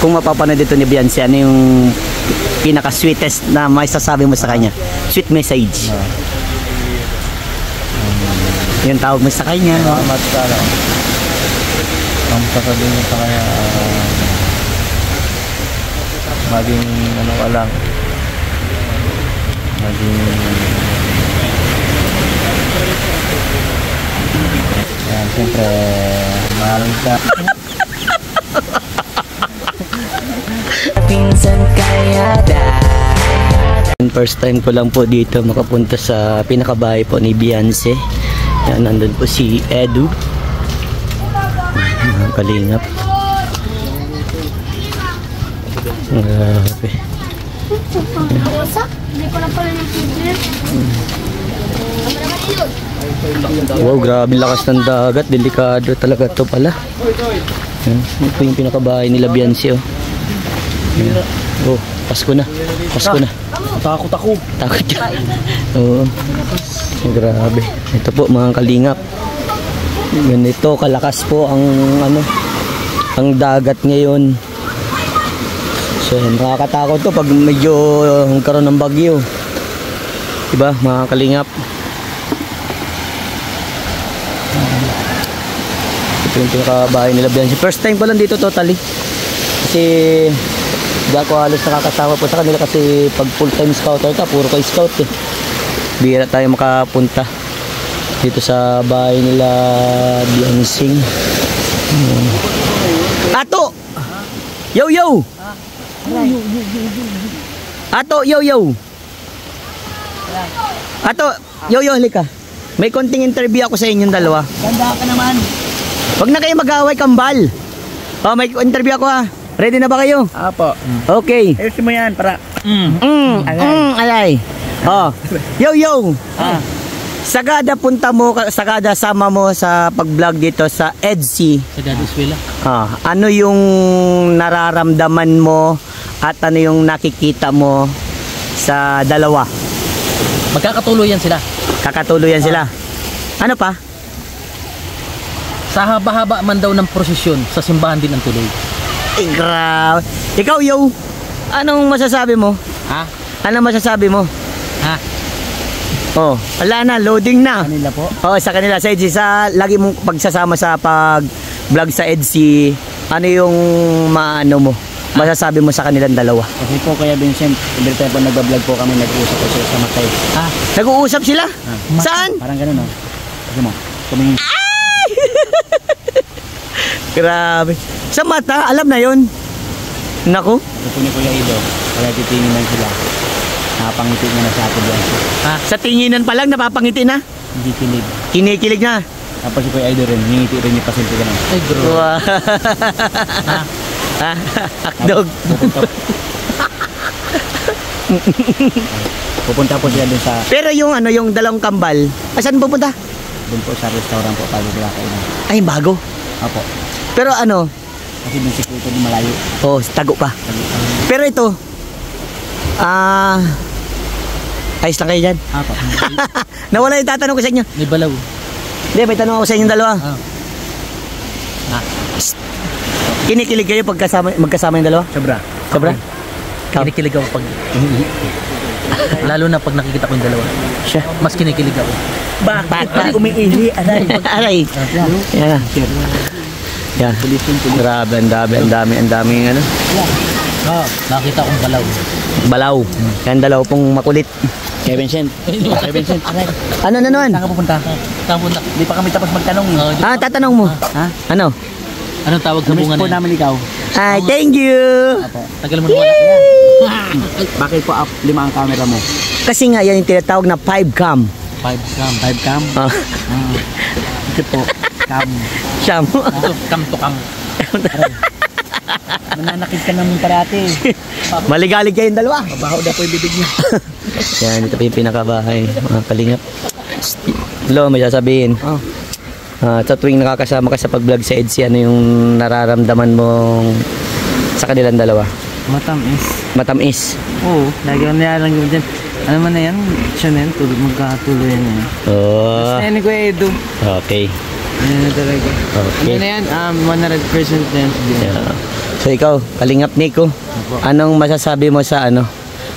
kung mapapanood dito ni Beyonce, ano yung pinaka-sweetest na may sasabi mo sa kanya? Sweet message. Yung tawag mo sa kanya. Salamat ka lang. Ang sasabihin mo sa kanya, maging ano ka lang. Maging... Yan, siyempre, mahalin ka. Pinsan kaya first time ko lang po dito makapunta sa pinakabahay po ni Beyonce. Yan, nandun po si Edu. Kalingap. Grabe. Hindi ko lang pala ng piglet. Wow, grabe lakas ng dagat. Delikado talaga to pala. Yan, ito yung pinakabahay nila Beyonce. Yan. Oh, Pasko na. Pasko na. Takot ako. Takot ka. Oo. Grabe. Ito po mga kalingap. Ganito kalakas po ang ang dagat ngayon. So nakakatakot to pag medyo karon ng bagyo. Diba mga kalingap? Ito yung pinakabahay nila Beyonce. First time ko lang dito totally. Kasi hindi ako halos nakakasama po sa kanila kasi pag full time scouter ka, puro kay scout eh. Bihira tayo makapunta dito sa bahay nila Beyonce. Ato! Yo yo! Ato, yo yo! Ato, yo yo, halika. May konting interview ako sa inyong dalawa. Ganda ka naman. Wag na kayo mag-away kambal. Oh, may interview ako ha. Ready na ba kayo? Apo. Okay. Ayusin mo yan para... Alay. Oh. Yo yo. Sagada punta mo, sagada sama mo sa pag-vlog dito sa EDC. Sa Daddy's Villa. Ano yung nararamdaman mo at ano yung nakikita mo sa dalawa? Magkakatuluyan sila. Kakatuluyan sila. Ano pa? Sa haba-haba man daw ng prosesyon, sa simbahan din ang tuloy. Eh, grabe. Ikaw, yo. Anong masasabi mo? Ha? Anong masasabi mo? Ha? Oh, wala na, loading na. Kanila po? Oh, sa kanila sa EDC, sa lagi mong pagsasama sa pag-vlog sa EDC, ano yung maano mo? Masasabi mo sa kanilang dalawa? Kasi po Kuya Vincent, every time po nag-vlog po kami, nag-uusap po sila sa matay. Ha? Nag-uusap sila? Saan? Parang gano'n, no? Kasi mo, tumingin. Grabe. Sa mata, alam na yon. Naku. Ito po ni Kuya Ido, kaya titingin lang sila. Nakapangiti nga na sa atin yan. Sa tinginan pa lang, napapangiti na. Hindi kilig. Kinikilig na. Tapos si Kuya Ido rin, hingiti rin yung pasyente ka naman. Ay, bro. Wow. Akdog. Pupunta po sila dun sa... Pero yung yung dalawang kambal, saan pupunta? Dun po sa restaurant po, pag wala kayo na. Ay, bago. Apo. Pero ano? Kasi dun si Kuya din malayo. Oh, tago pa. Pero ito, ayos lang kayo dyan. Apo. Nawala yung tatanong ko sa inyo. May balaw. Hindi, may tanong ako sa inyong dalawa. Psst. Kinikilig kayo pag magkasama yung dalawa? Sobra. Sobra? Kinikilig ako pag... Lalo na pag nakikita ko yung dalawa. Siya. Mas kinikilig ako. Bakit umiihi? Aray. Aray. Yan. Yan. Grabe, ang dami ano. Nakita kong balaw. Balaw. Yan dalaw pong makulit. Kuya Vincent. Kuya Vincent. Ano na naman? Saan ka pupunta? Saan pupunta? Hindi pa kami tapos magtanong. Tatanong mo. Ha? Ano? Anong tawag sa bunga na yan? Namin ikaw. Hi, thank you. Tagal mo na wala. Bakit po up 5 ang camera mo? Kasi nga yan yung tinatawag na 5 cam. 5 cam. 5 cam? Ito po. Cam. Siyam. Cam to cam. Mananakit ka naman parati. Maligalig kayong dalawa. Mabaho na po yung bibig niya. Yan, ito pa yung pinakabahay. Mga kalingap. Hello, may sasabihin. Sa tuwing nakakasama ka sa pag-vlog sa EDC, ano yung nararamdaman mo sa kanilang dalawa? Matamis. Matamis? Oo, lagi ang nilalang ko dyan. Ano man na yan? Siya na yan, magkatuloy na yan. Oh. Basta yan ni Kuya Edo. Okay. Ano na talaga. Okay. Ano na yan? 100% na yan. Yeah. So ikaw, Kalingap Nico, anong masasabi mo sa ano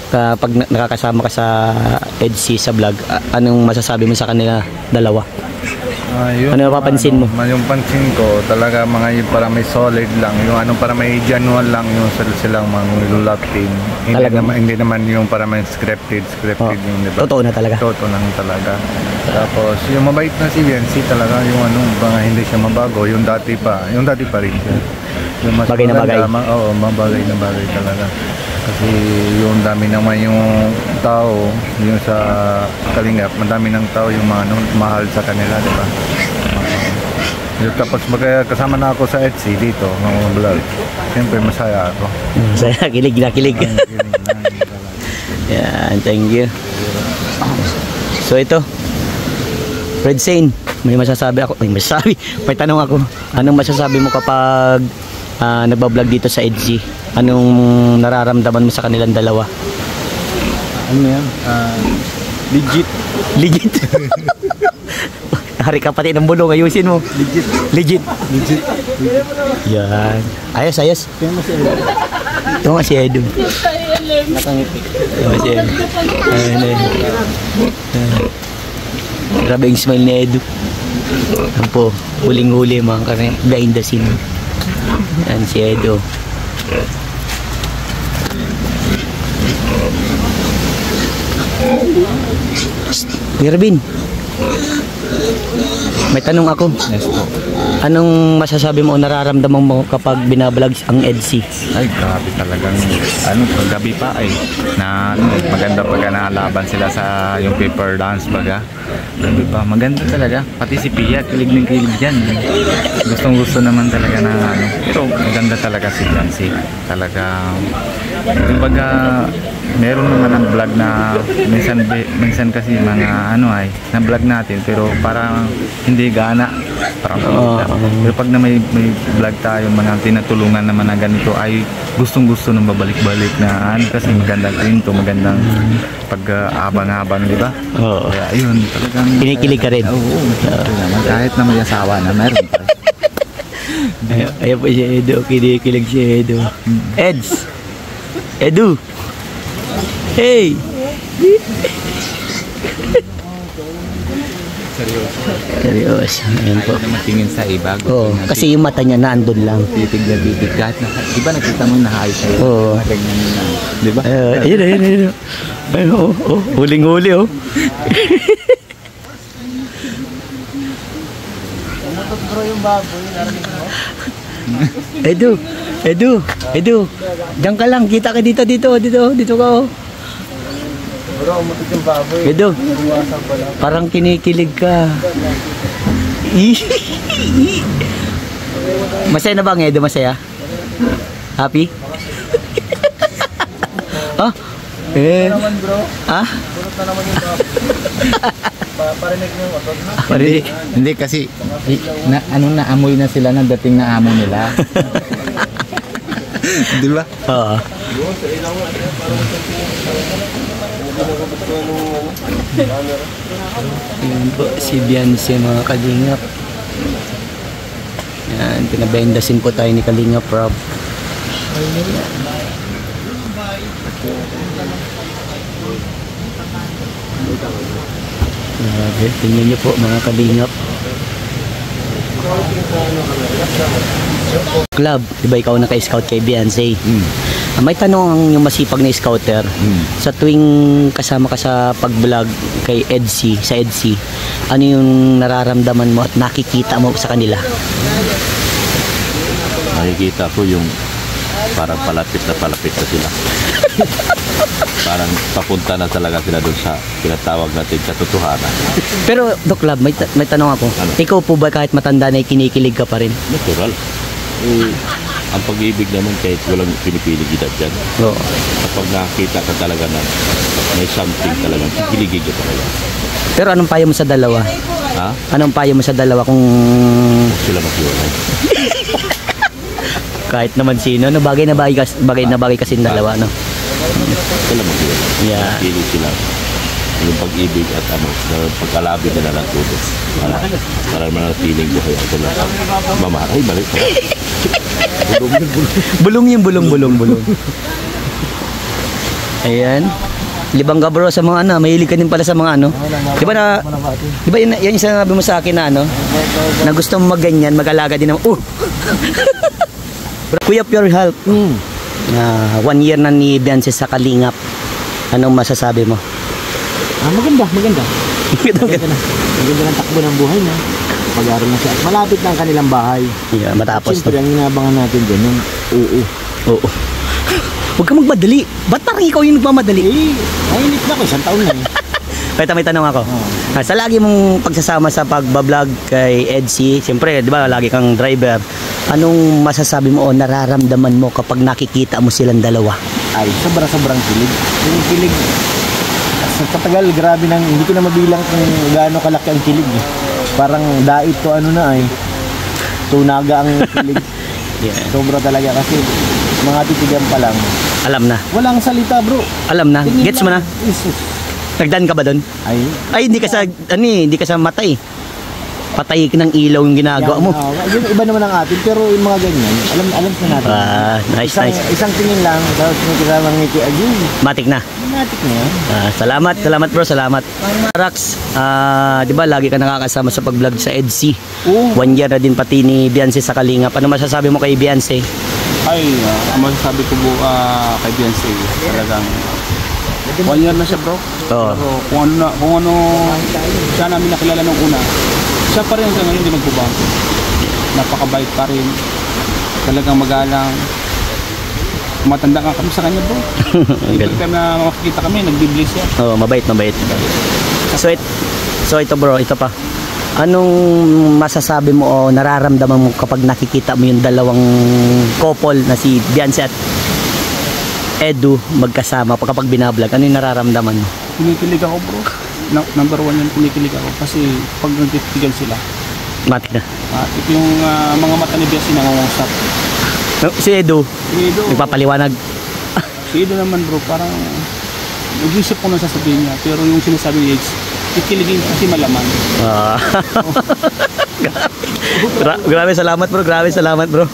kapag nakakasama ka sa EDC sa vlog? Anong masasabi mo sa kanila dalawa? Yun, Ano napapansin mo? Yung pansin ko, talaga mga yun para may solid lang. Yung ano para may genuine lang yung silang mga love team. Talaga? Hindi naman yung para may scripted yung diba? Totoo na talaga. Totoo lang talaga. Tapos yung mabait na si Yancy talaga yung ano, mga hindi siya mabago. Yung dati pa rin siya. Yung mas Bagay na bagay. Oo, mabagay na bagay talaga. Kasi yung dami naman yung tao, yung sa Kalingap, madami ng tao yung mga ano, mahal sa kanila, di ba? Tapos kasama na ako sa Etsy dito, mga vlog. Siyempre masaya ako. Saya, kilig na kilig. Yan, thank you. So ito, Red Sane, may masasabi ako, may tanong ako. Anong masasabi mo kapag nagbablog dito sa Etsy? Anong nararamdaman mo sa kanilang dalawa? Ano yan? Legit. Legit. Hari ka pati ng bulong, ayusin mo. Legit. Yan. Ayos. Ito nga si Edu. Nakangiti. Grabe yung smile ni Edu. Yan po, huling-huli mga karne, behind the scene. Yan si Edu. Irvin, may tanong ako. Yes po. Anong masasabi mo o nararamdaman mo kapag binablog ang EDC? Ay, grabe talagang paggabi pa ay na maganda pagka nalaban sila sa yung paper dance baga. Grabe pa, maganda talaga. Pati si Pia, kilig ng kilig dyan. Gustong gusto naman talaga na pero maganda talaga si Jancy. Talaga, kumbaga, meron naman ang vlog na minsan kasi mga na vlog natin pero parang hindi gana. Pero pag na may vlog tayo, mga tinatulungan naman na ganito ay gustong-gusto nang babalik-balik na kasi magandang kwento, magandang pag-abang-abang, di ba? Oo. Kaya ayun, talagang Kinikilig ka rin? Oo, kahit na may asawa na, meron pa. Ayan po si Edu, kinikilig si Edu. Eds! Edu! Hey! Seryoso. Ayan po. Ayaw naman tingin sa iba. Oo, kasi yung mata niya naandun lang. Titig na titig. Kahit na, di ba nakita mo na ayos sa'yo? Oo. Ganyan na. Di ba? Ayun. Ayun, huling-huli, oh. Edu, diyan ka lang, kita ka dito ka, oh. Edu, parang kinikilig ka. Masaya na ba ang Edu? Masaya? Happy? Ah? Ah? Parinig. Hindi kasi naamoy na sila ng dating na amo nila. Di ba? Oo. Yan po, si Beyonce mga Kalingap. Yan, pinabendasin po tayo ni Kalingap Rob. Grabe, tingnan niyo po mga Kalingap. Club, di ba ikaw naka-scout kay Beyonce? May tanong ang yung masipag na scouter. Sa tuwing kasama ka sa pag-vlog kay EDC, sa EDC, ano yung nararamdaman mo at nakikita mo sa kanila? Nakikita ko yung parang palapit na sila. Parang papunta na talaga sila doon sa pinatawag natin katotohanan. Pero Doc Lab, may tanong ako. Ano? Ikaw po ba kahit matanda na kinikilig ka pa rin? Natural. Ang pag-ibig naman kahit walang pinipilig edad dyan. Oo. Kapag nakakita ka talaga na may something talaga, kikiligin ka talaga. Pero anong payo mo sa dalawa? Ha? Anong payo mo sa dalawa kung Huwag sila maghiwalay. kahit naman sino, no? Bagay na bagay kasi yung dalawa, no? Huwag sila maghiwalay. Yeah. Kilig sila. Yung pag-ibig at pagkalabi nila ng tutos. Para manatiling buhay ako na mamahal. Ay, balik. Bulong yung bulong. Ayan. Libang ka bro sa mga ano, mahilig ka din pala sa mga ano. Di ba yan yung sinabi mo sa akin na ano, na gusto mo magganyan, mag-alaga din naman. Kuya Pure Health, 1 year na ni Beyonce sa Kalingap. Anong masasabi mo? Maganda. Maganda ng takbo ng buhay niya. Pag-aaral na siya. At malapit na ang kanilang bahay. Yeah, matapos Siyempre, ang inaabangan natin dyan, yung Oo. Huwag ka magmadali. Ba't parang ikaw yung nagmamadali? Nainip na ko, 1 taon na eh. Kaya may tanong ako. Sa lagi mong pagsasama sa pagbablog kay Edsy, siyempre, di ba, lagi kang driver. Anong masasabi mo o nararamdaman mo kapag nakikita mo silang dalawa? Ay, sobrang kilig. Yung kilig, sa katagal, grabe nang, hindi ko na mabilang kung gaano kalaki ang kilig. Parang dait to ano na ay, tunaga ang kilig. Sobra talaga kasi mga titigan pa lang. Alam na. Walang salita bro. Alam na. Tingin Gets mo na? lang. Jesus. Nagdaan ka ba doon? Ay, hindi ka sa matay. Patay ng ilaw yung ginagawa mo. Yung iba naman ang atin, pero yung mga ganyan, alam na natin. Nice. Isang tingin lang, tapos may kasamang ngiti, ayun. Matik na. Matik na yan. Salamat bro, salamat. Rax, di ba lagi ka nakakasama sa pag-vlog sa Edsy? 1 year na din pati ni Beyonce sa Kalingap. Ano masasabi mo kay Beyonce? Ay, ang masasabi ko po kay Beyonce, talagang 1 year na siya bro. Oo. Pero kung ano siya namin nakilala nung una, siya pa rin hanggang ngayon hindi nagbabago. Napakabait pa rin. Talagang magalang. Matanda ka kami sa kanya bro. Every time na makikita kami, nagbibless siya. Oo, mabait. So ito bro, ito pa. Anong masasabi mo o nararamdaman mo kapag nakikita mo yung dalawang couple na si Beyonce at Edu magkasama kapag binablog? Ano yung nararamdaman mo? Kinikilig ako bro. Number 1 yan, kinikilig ako. Kasi pag nagtitigan sila, Matik na. ito yung mga mata ni Beyonce nangungusap. Si Edu, nagpapaliwanag. Si Edu naman bro, parang nag-isip ko na sasabihin niya. Pero yung sinasabi niya, kikiligin kasi malaman. Grabe, salamat bro.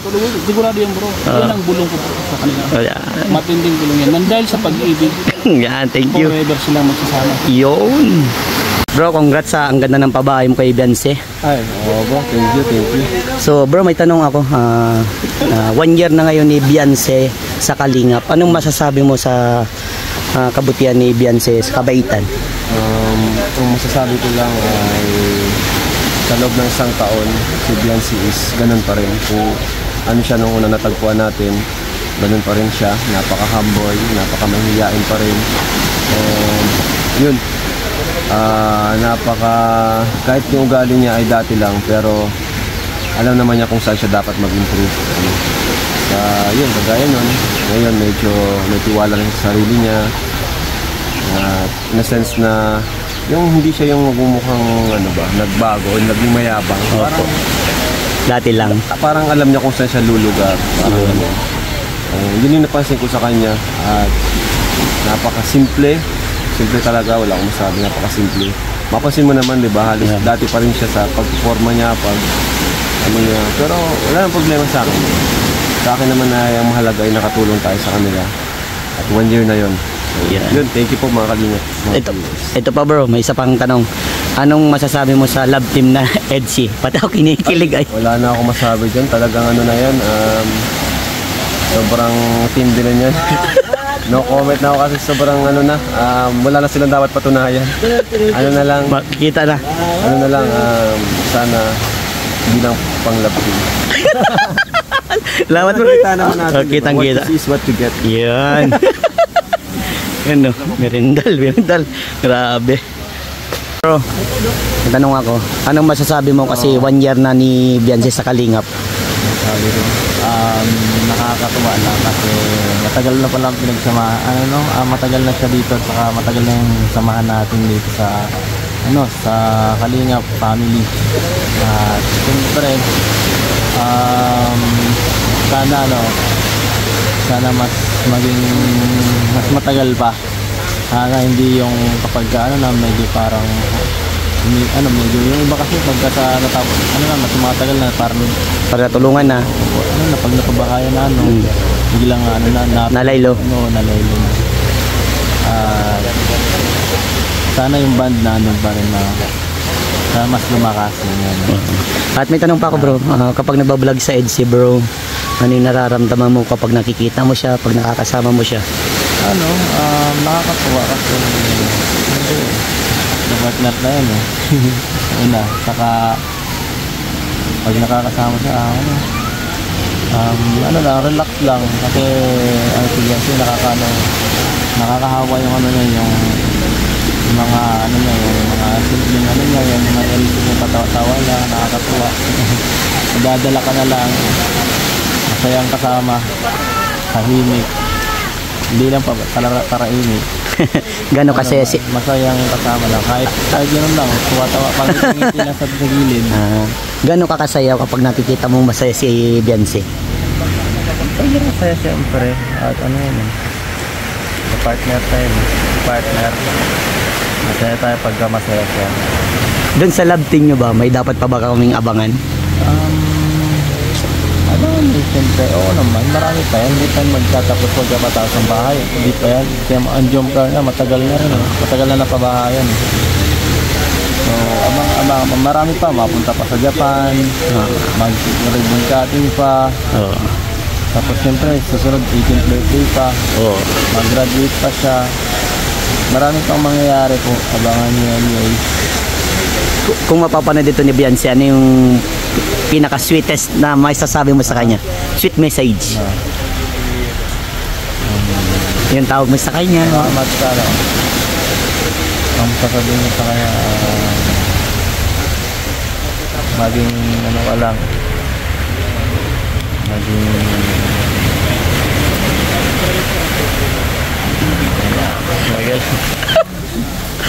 Sigurado yan bro. Yan ang bulong ko bro sa kanila. Matinding bulong yan. Nandahil sa pag-ibig. Yan, thank you. Forever silang magsasama. Yun. Bro, congrats sa ang ganda ng pabahay mo kay Beyonce. Ay, bro, thank you. So bro, may tanong ako. 1 year na ngayon ni Beyonce sa Kalingap. Anong masasabi mo sa kabutihan ni Beyonce sa kabaitan? Ang masasabi ko lang ay sa loob ng 1 taon, si Beyonce is ganun pa rin. Kung ano siya nung una natagpuan natin, ganun pa rin siya. Napaka-humble, napaka-mahihiyain pa rin. And yun, kahit yung ugali niya ay dati lang, pero alam naman niya kung saan siya dapat mag-improve. Yun, kagaya nun. Ngayon, medyo may tiwala rin sa sarili niya. In a sense na yung hindi siya yung magmumukhang nagbago o naging mayabang. Dati lang. Parang alam niya kung saan siya lulugar. Yun yung napansin ko sa kanya. At napakasimple. Simple talaga, wala akong masabi. Napakasimple. Mapansin mo naman, di ba? Halos dati pa rin siya sa pagforma niya, niya. Pero wala nang problema sa akin. Sa akin naman ay ang mahalaga ay nakatulong tayo sa kanila. At 1 year na yun. Yun, thank you po mga kalingap. Ito pa bro, may isa pang tanong. Anong masasabi mo sa love team na Edsy? Pati ako kinikilig ay. Wala na ako masabi dyan. Talagang ano na yan. Sobrang team din na yan. No comment na ako kasi sobrang wala na silang dapat patunayan. Ano na lang. Kita na. Ano na lang, sana hindi lang pang love team. Salamat bro. Kita naman natin. Kitang-kita. What you see is what you get. Yan. Yan no, merindal. Grabe. Bro, tanong ako, anong masasabi mo kasi 1 year na ni Beyonce sa Kalingap? Sabi ko, nakakatuwa lang kasi matagal na palang matagal na siya dito at saka matagal na yung samahan natin dito sa Kalingap family. At siyempre, sana mas matagal pa. Sana hindi yung kapag medyo parang medyo yung iba kasi pagka sa natapos, mas tumatagal na, parang Para tulungan na. pag napabahayan na, biglang Nalaylo. nalaylo na. Sana yung band na pa rin na mas lumakas. At may tanong pa ako bro, kapag nagbablog sa EDSI bro, ano yung nararamdaman mo kapag nakikita mo siya, pag nakakasama mo siya? Nakakatuwa kasi nabatnat na yan una, saka pag nakakasama siya relax lang kasi kasi nakakahawa yung yung mga yung mga simpleng yung mga elisip yung patawa-tawa lang, nakakatuwa. Dadala ka na lang, masayang kasama, tahimik, hindi lang paraimik. Gano'n kasi masayang kasama lang, kahit gano'n lang, tuwa-tawa, pangiti lang sa gilid. Gano'n ka kasaya kapag nakikita mo masaya si Beyonce? Ay, masaya siyempre, at partner tayo, masaya tayo pagka masaya siya. Doon sa love team nyo ba, may dapat pa ba kaming abangan? Siyempre, oo naman, marami pa yan, hindi tayo magtatapos pagka matapos ang bahay, hindi pa yan, kaya ang jump car na, matagal na rin, matagal na napabahayan. So, marami pa, mapunta pa sa Japan, mag-ribbon cutting pa, tapos siyempre, susunod 18th birthday pa, mag-graduate pa siya, marami pang mangyayari po, abangan niyo yan. Kung mapapanood dito ni Beyonce, ano yung pinaka-sweetest na may sasabi mo sa kanya? Sweet message. Yung tawag mo sa kanya. Ang sasabihin mo sa kanya, maging ka lang, maging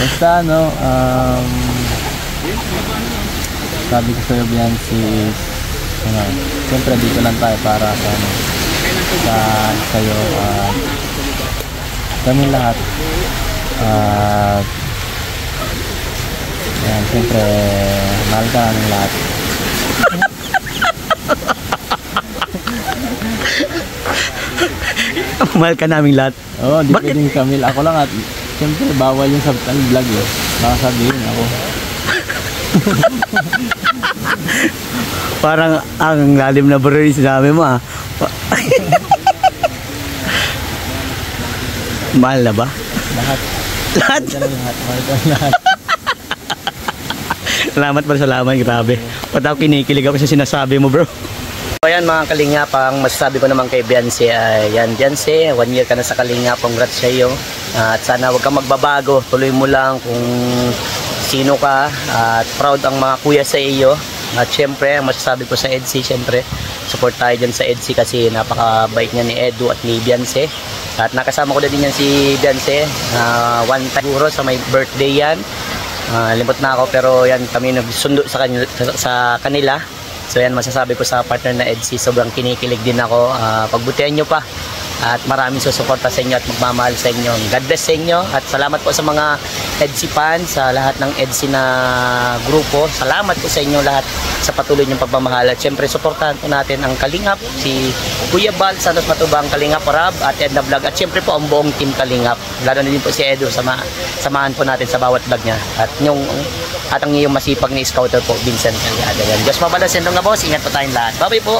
basta sabi ko sa'yo, Beyonce, siyempre dito lang tayo para sa'yo, kami lahat, siyempre mahal ka namin lahat. Mahal ka namin lahat. Oo, di pwedeng Camille, ako lang, at siyempre bawal yung vlog baka sabihin ako. Parang ang lalim na bro yung sinabi mo Mahal na ba? Lahat. Lahat? Lahat. Salamat pala, salamat, grabe. Pati ako kinikilig ako sa sinasabi mo bro. So ayan mga Kalingap, ang masasabi ko naman kay Beyonce ay yan, Beyonce, 1 year ka na sa Kalingap, congrats sa iyo. At sana huwag kang magbabago, tuloy mo lang kung sino ka, at proud ang mga kuya sa iyo. At syempre, ang masasabi ko sa EDSI, syempre, support tayo dyan sa EDSI kasi napakabait niya ni Edu at ni Beyonce. At nakasama ko na din yan si Beyonce, one time siguro sa may birthday yan. Limot na ako pero yan kami nagsundo sa kanila. So yan masasabi ko sa partner na EDSI, sobrang kinikilig din ako. Pagbutihan nyo pa at maraming susuporta sa inyo at magmamahal sa inyo. God bless sa inyo at salamat po sa mga EDSI fans, sa lahat ng EDSI na grupo. Salamat po sa inyo lahat sa patuloy niyong pagmamahal. At syempre suportahan po natin ang Kalingap, si Kuya Bal, Santos Matubang, Kalingap Rab at Edna Vlog. At syempre po ang buong team Kalingap. Lalo na din po si Edu, samahan po natin sa bawat vlog niya. At ang iyong masipag na scouter po, Vincent Calyada. Diyos mabalas yan nga boss, ingat po tayong lahat. Bye bye po.